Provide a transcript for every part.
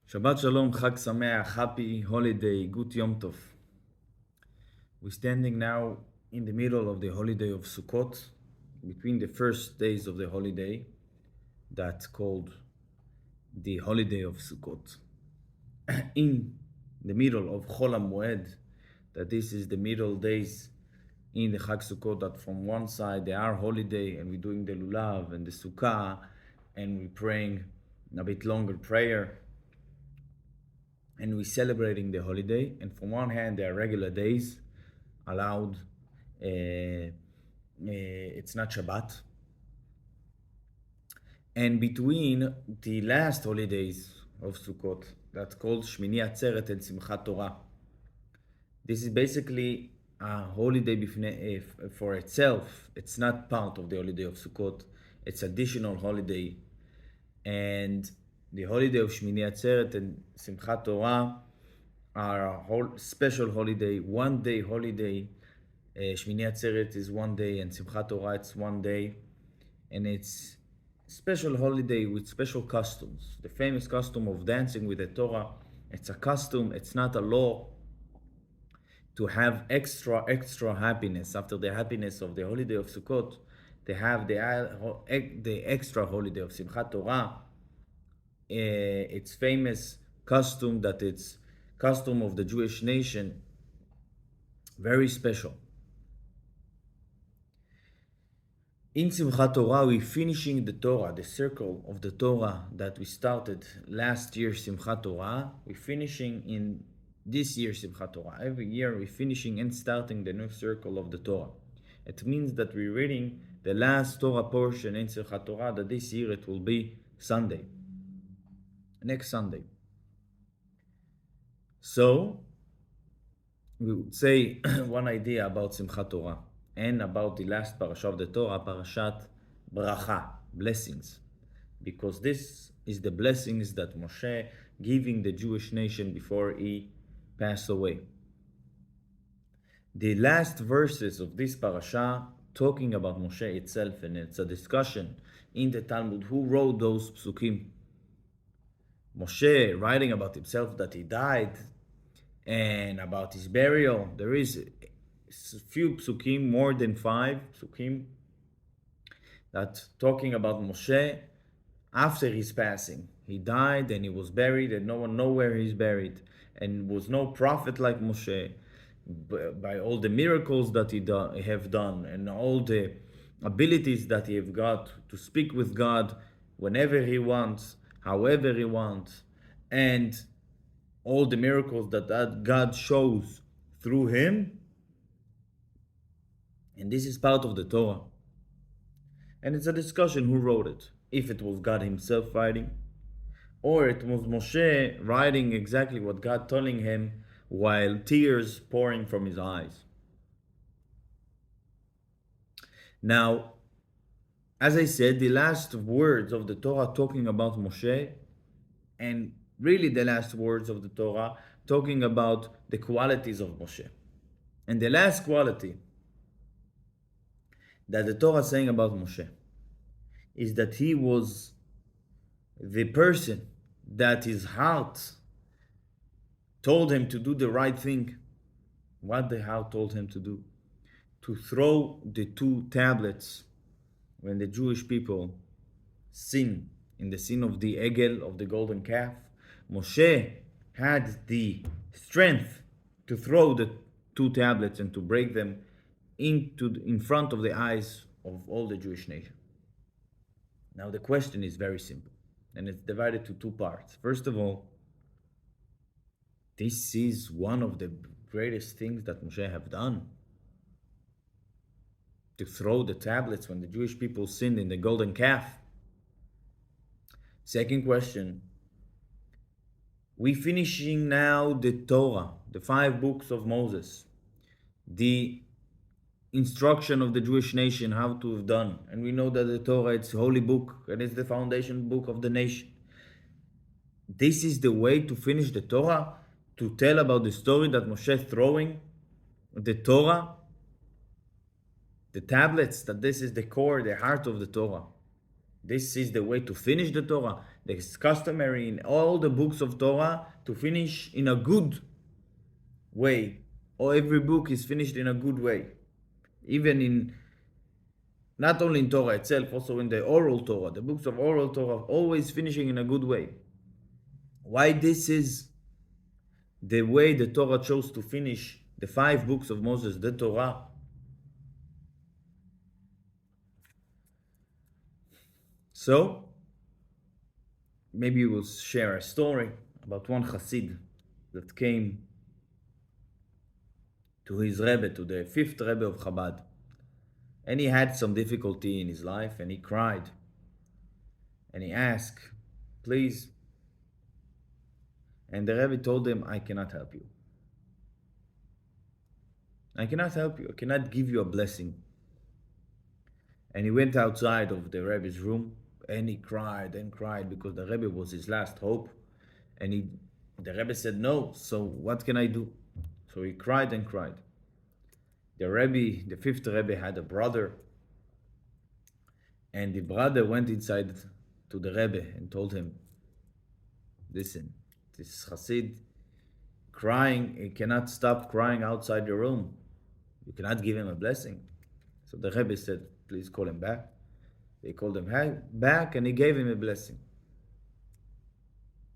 Shabbat Shalom, Chag Sameach, happy holiday, good Yom Tov. We're standing now in the middle of the holiday of Sukkot, between the first days of the holiday, that's called the holiday of Sukkot. In the middle of Chol HaMoed, that this is the middle days in the Chag Sukkot, that from one side they are holiday and we're doing the Lulav and the Sukkah and we're praying a bit longer prayer and we're celebrating the holiday. And from one hand, there are regular days allowed. It's not Shabbat. And between the last holidays of Sukkot, that's called Shmini Atzeret and Simchat Torah. This is basically a holiday for itself. It's not part of the holiday of Sukkot. It's additional holiday. And the holiday of Shmini Atzeret and Simchat Torah are a whole special holiday, one day holiday. Shmini Atzeret is one day and Simchat Torah it's one day. And it's special holiday with special customs. The famous custom of dancing with the Torah. It's a custom, it's not a law. To have extra happiness after the happiness of the holiday of Sukkot, they have the extra holiday of Simchat Torah. It's famous custom that it's custom of the Jewish nation, very special. In Simchat Torah, we're finishing the Torah, the circle of the Torah that we started last year, Simchat Torah. We're finishing in this year, Simchat Torah. Every year, we're finishing and starting the new circle of the Torah. It means that we're reading the last Torah portion in Simchat Torah, that this year it will be Sunday. Next Sunday. So, we would say one idea about Simchat Torah and about the last Parashat of the Torah, Parashat Bracha, blessings. Because this is the blessings that Moshe giving the Jewish nation before he passed away. The last verses of this Parasha talking about Moshe itself, and it's a discussion in the Talmud who wrote those psukim. Moshe writing about himself that he died and about his burial. There is a few psukim, more than 5 psukim, that talking about Moshe after his passing. He died and he was buried and no one knows where he's buried. And was no prophet like Moshe, by all the miracles that he have done and all the abilities that he have got to speak with God whenever he wants, however he wants, and all the miracles that God shows through him. And this is part of the Torah. And it's a discussion who wrote it. If it was God himself writing, or it was Moshe writing exactly what God telling him while tears pouring from his eyes. Now, as I said, the last words of the Torah talking about Moshe, and really the last words of the Torah talking about the qualities of Moshe. And the last quality that the Torah is saying about Moshe is that he was the person that his heart told him to do the right thing. What the heart told him to do? To throw the 2 tablets when the Jewish people sin in the sin of the egel, of the golden calf. Moshe had the strength to throw the 2 tablets and to break them in front of the eyes of all the Jewish nation. Now the question is very simple, and it's divided to 2 parts. First of all, this is one of the greatest things that Moshe have done. To throw the tablets when the Jewish people sinned in the golden calf. Second question, we finishing now the Torah, the 5 books of Moses, the instruction of the Jewish nation how to have done. And we know that the Torah, it's a holy book and it's the foundation book of the nation. This is the way to finish the Torah, to tell about the story that Moshe throwing the Torah, the tablets, that this is the core, the heart of the Torah. This is the way to finish the Torah. It's customary in all the books of Torah to finish in a good way. Or every book is finished in a good way. Even in, not only in Torah itself, also in the oral Torah. The books of oral Torah always finishing in a good way. Why this is the way the Torah chose to finish the 5 books of Moses, the Torah? So, maybe we'll share a story about one Chassid that came to his Rebbe, to the 5th Rebbe of Chabad. And he had some difficulty in his life, and he cried. And he asked, please. And the Rebbe told him, I cannot help you. I cannot help you. I cannot give you a blessing. And he went outside of the Rebbe's room, and he cried and cried because the Rebbe was his last hope. And the Rebbe said, no, so what can I do? So he cried and cried. The Rebbe, the 5th Rebbe, had a brother, and the brother went inside to the Rebbe and told him, listen, this Chassid crying, he cannot stop crying outside the room. You cannot give him a blessing. So the Rebbe said, please call him back. They called him back, and he gave him a blessing.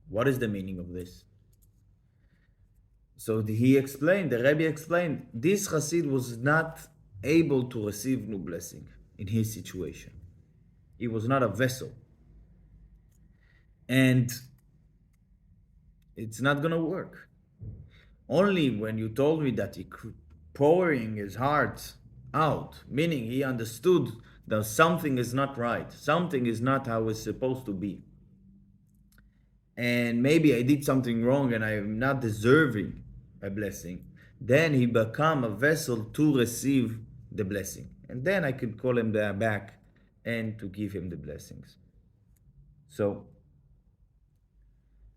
What is the meaning of this? So he explained, the Rebbe explained, this Chassid was not able to receive no blessing in his situation. He was not a vessel. And it's not going to work. Only when you told me that he pouring his heart out, meaning he understood that something is not right, something is not how it's supposed to be, and maybe I did something wrong and I am not deserving a blessing, then he become a vessel to receive the blessing. And then I could call him back and to give him the blessings. So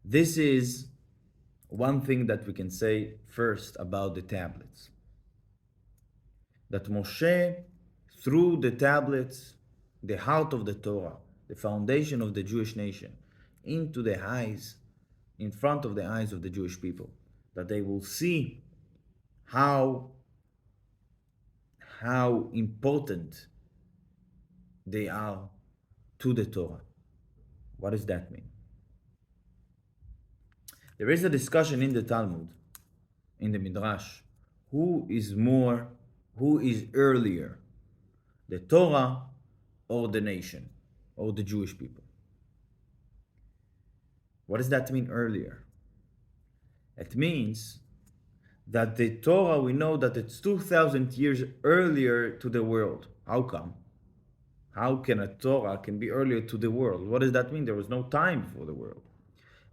this is one thing that we can say first about the tablets. That Moshe, through the tablets, the heart of the Torah, the foundation of the Jewish nation, into the eyes, in front of the eyes of the Jewish people, that they will see how important they are to the Torah. What does that mean? There is a discussion in the Talmud, in the Midrash, who is earlier, the Torah or the nation, or the Jewish people? What does that mean, earlier? It means that the Torah, we know that it's 2,000 years earlier to the world. How come? How can a Torah can be earlier to the world? What does that mean? There was no time for the world.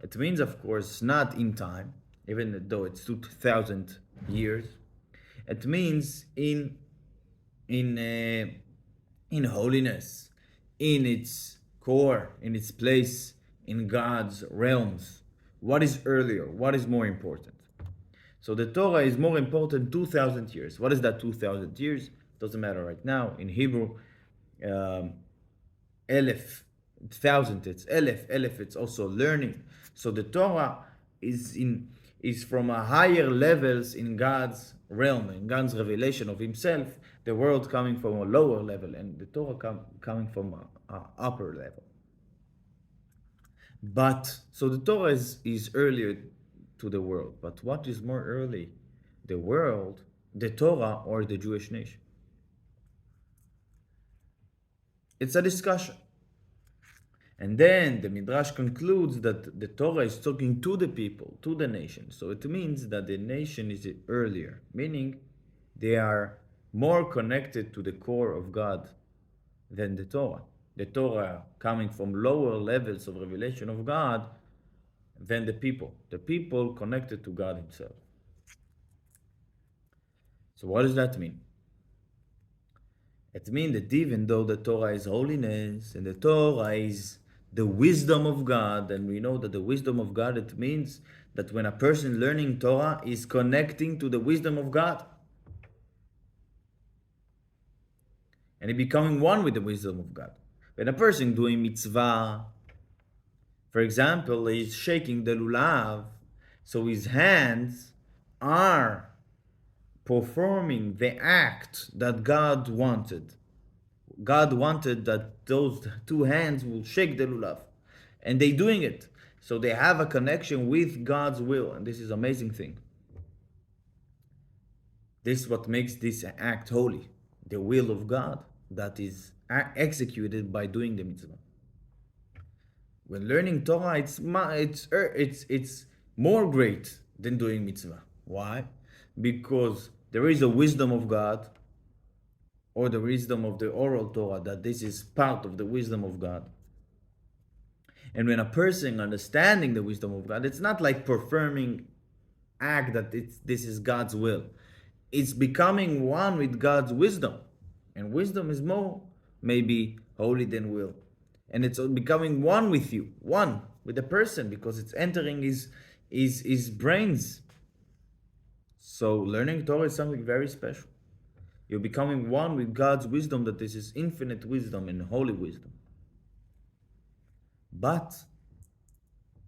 It means, of course, not in time, even though it's 2,000 years. It means in holiness, in its core, in its place, in God's realms. What is earlier? What is more important? So the Torah is more important 2,000 years. What is that 2,000 years? Doesn't matter right now. In Hebrew, Elef, 1,000, it's Elef. Elef, it's also learning. So the Torah is from a higher levels in God's realm, in God's revelation of Himself. The world coming from a lower level, and the Torah coming from a upper level. But so the Torah is earlier to the world. But what is more early, the world, the Torah, or the Jewish nation? It's a discussion. And then the Midrash concludes that the Torah is talking to the people, to the nation. So it means that the nation is earlier, meaning they are more connected to the core of God than the Torah. The Torah coming from lower levels of revelation of God than the people. The people connected to God Himself. So what does that mean? It means that even though the Torah is holiness and the Torah is the wisdom of God, and we know that the wisdom of God, it means that when a person learning Torah is connecting to the wisdom of God and he becoming one with the wisdom of God. When a person doing mitzvah, For example, he's shaking the lulav, so his hands are performing the act that God wanted. God wanted that those two hands will shake the lulav, and they're doing it. So they have a connection with God's will, and this is an amazing thing. This is what makes this act holy, the will of God that is executed by doing the mitzvah. When learning Torah, it's more great than doing mitzvah. Why? Because there is a wisdom of God, or the wisdom of the oral Torah, that this is part of the wisdom of God. And when a person understanding the wisdom of God, it's not like performing act that this is God's will. It's becoming one with God's wisdom. And wisdom is more maybe holy than will. And it's becoming one with you, one with the person, because it's entering his brains. So learning Torah is something very special. You're becoming one with God's wisdom, that this is infinite wisdom and holy wisdom. But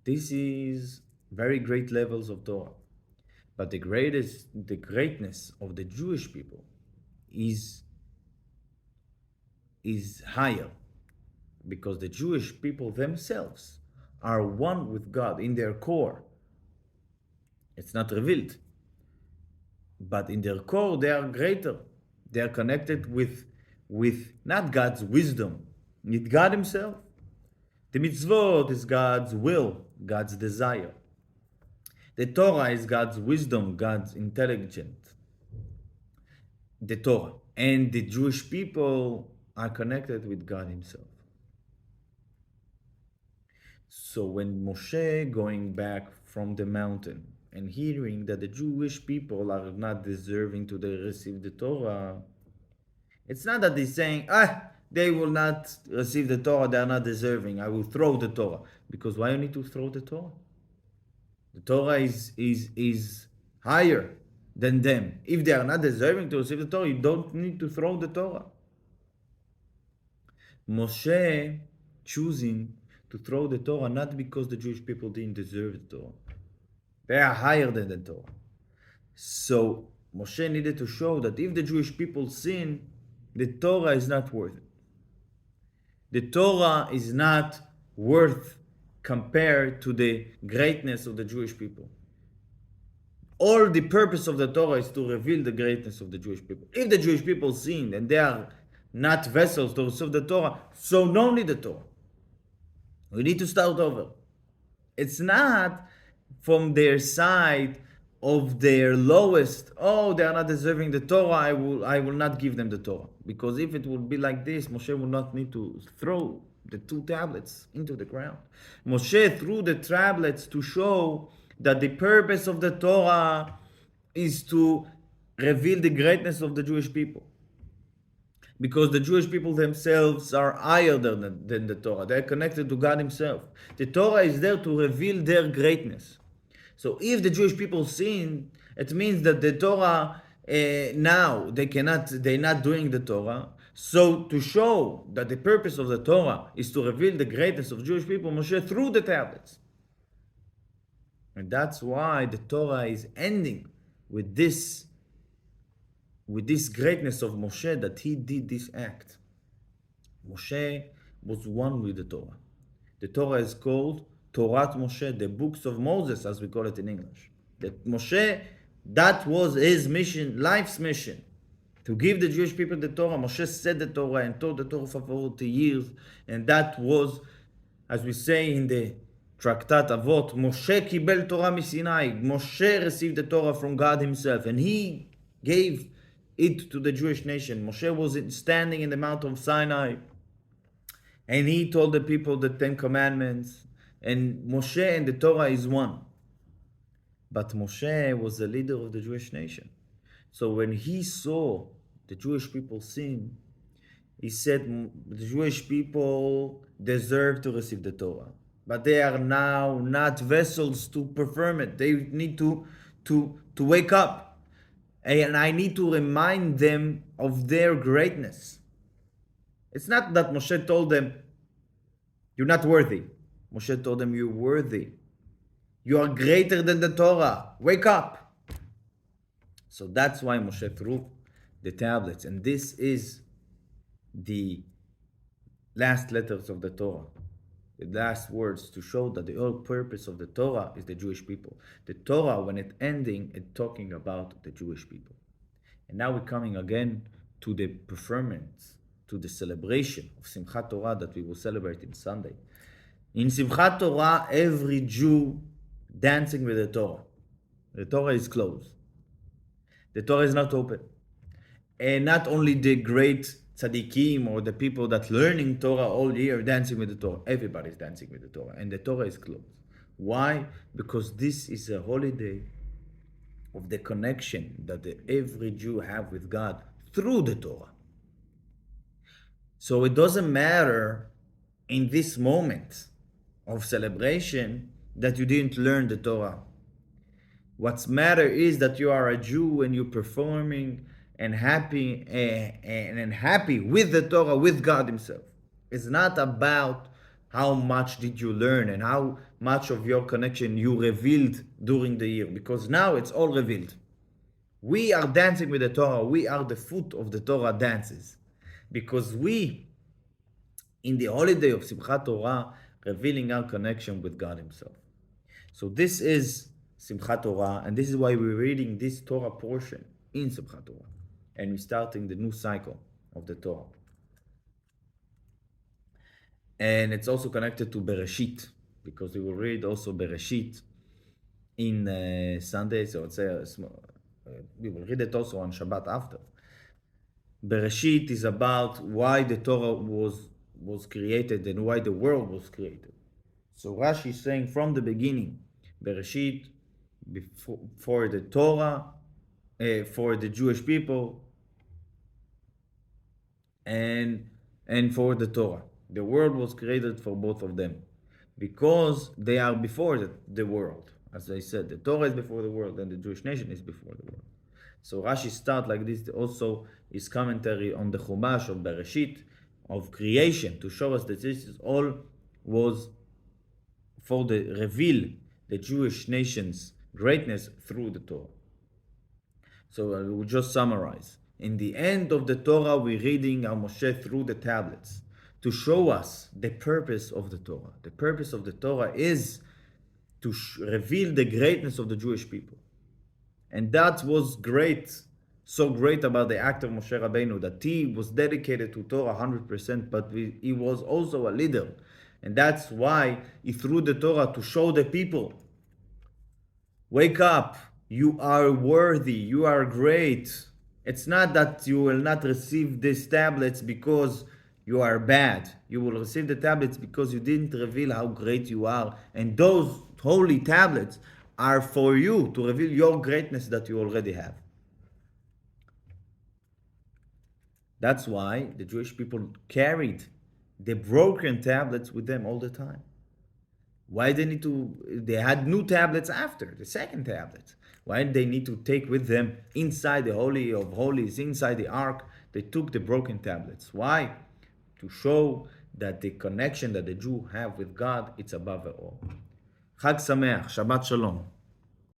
this is very great levels of Torah. But the greatness of the Jewish people is higher, because the Jewish people themselves are one with God in their core. It's not revealed, but in their core they are greater. They are connected with not God's wisdom, with God Himself. The mitzvot is God's will, God's desire. The Torah is God's wisdom, God's intelligence. The Torah. And the Jewish people are connected with God Himself. So when Moshe going back from the mountain and hearing that the Jewish people are not deserving to receive the Torah, it's not that he's saying, they will not receive the Torah, they are not deserving, I will throw the Torah. Because why you need to throw the Torah? The Torah is higher than them. If they are not deserving to receive the Torah, you don't need to throw the Torah. Moshe choosing to throw the Torah not because the Jewish people didn't deserve the Torah. They are higher than the Torah. So Moshe needed to show that if the Jewish people sin, the Torah is not worth it. The Torah is not worth compared to the greatness of the Jewish people. All the purpose of the Torah is to reveal the greatness of the Jewish people. If the Jewish people sin and they are not vessels to receive the Torah, so no need the Torah. We need to start over. It's not from their side of their lowest, they are not deserving the Torah, I will not give them the Torah. Because if it would be like this, Moshe would not need to throw the two tablets into the ground. Moshe threw the tablets to show that the purpose of the Torah is to reveal the greatness of the Jewish people. Because the Jewish people themselves are higher than the Torah. They are connected to God Himself. The Torah is there to reveal their greatness. So if the Jewish people sin, it means that the Torah now they're not doing the Torah. So to show that the purpose of the Torah is to reveal the greatness of Jewish people, Moshe threw the tablets. And that's why the Torah is ending with this greatness of Moshe, that he did this act. Moshe was one with the Torah. The Torah is called Torat Moshe, the books of Moses, as we call it in English. That Moshe, that was his mission, life's mission, to give the Jewish people the Torah. Moshe said the Torah and taught the Torah for 40 years, and that was, as we say in the Tractat Avot, Moshe kibel Torah miSinai. Moshe received the Torah from God Himself, and he gave it to the Jewish nation. Moshe was standing in the Mount of Sinai, and he told the people the 10 Commandments. And Moshe and the Torah is one. But Moshe was the leader of the Jewish nation. So when he saw the Jewish people sin, he said the Jewish people deserve to receive the Torah. But they are now not vessels to perform it. They need to wake up. And I need to remind them of their greatness. It's not that Moshe told them, you're not worthy. Moshe told them, you're worthy. You are greater than the Torah. Wake up. So that's why Moshe threw the tablets. And this is the last letters of the Torah. The last words to show that the whole purpose of the Torah is the Jewish people. The Torah, when it's ending, it's talking about the Jewish people. And now we're coming again to the performance, to the celebration of Simchat Torah that we will celebrate in Sunday. In Simchat Torah, every Jew dancing with the Torah. The Torah is closed. The Torah is not open. And not only the great tzaddikim or the people that learning Torah all year dancing with the Torah. Everybody's dancing with the Torah. And the Torah is closed. Why? Because this is a holiday of the connection that every Jew have with God through the Torah. So it doesn't matter in this moment of celebration that you didn't learn the Torah. What's matter is that you are a Jew and you're performing and happy and happy with the Torah, with God Himself. It's not about how much did you learn and how much of your connection you revealed during the year, because now it's all revealed. We are dancing with the Torah. We are the foot of the Torah dances, because we, in the holiday of Simchat Torah, revealing our connection with God Himself. So this is Simchat Torah, and this is why we're reading this Torah portion in Simchat Torah. And we're starting the new cycle of the Torah. And it's also connected to Bereshit, because we will read also Bereshit in Sunday, so we will read it also on Shabbat after. Bereshit is about why the Torah was created and why the world was created. So Rashi is saying from the beginning, Bereshit, for the Torah, for the Jewish people, and for the Torah. The world was created for both of them, because they are before the world. As I said, the Torah is before the world, and the Jewish nation is before the world. So Rashi starts like this, also his commentary on the Chumash of Bereshit, of creation, to show us that this is all was for the reveal the Jewish nation's greatness through the Torah. So I will just summarize. In the end of the Torah, we're reading how Moshe threw the tablets to show us the purpose of the Torah. The purpose of the Torah is to reveal the greatness of the Jewish people. And that was great, so great about the act of Moshe Rabbeinu, that he was dedicated to Torah 100%, but he was also a leader. And that's why he threw the Torah to show the people, wake up, you are worthy, you are great. It's not that you will not receive these tablets because you are bad. You will receive the tablets because you didn't reveal how great you are. And those holy tablets are for you to reveal your greatness that you already have. That's why the Jewish people carried the broken tablets with them all the time. Why they had new tablets after, the second tablet. Why did they need to take with them inside the Holy of Holies, inside the Ark? They took the broken tablets. Why? To show that the connection that the Jew have with God, it's above it all. Chag Sameach, Shabbat Shalom.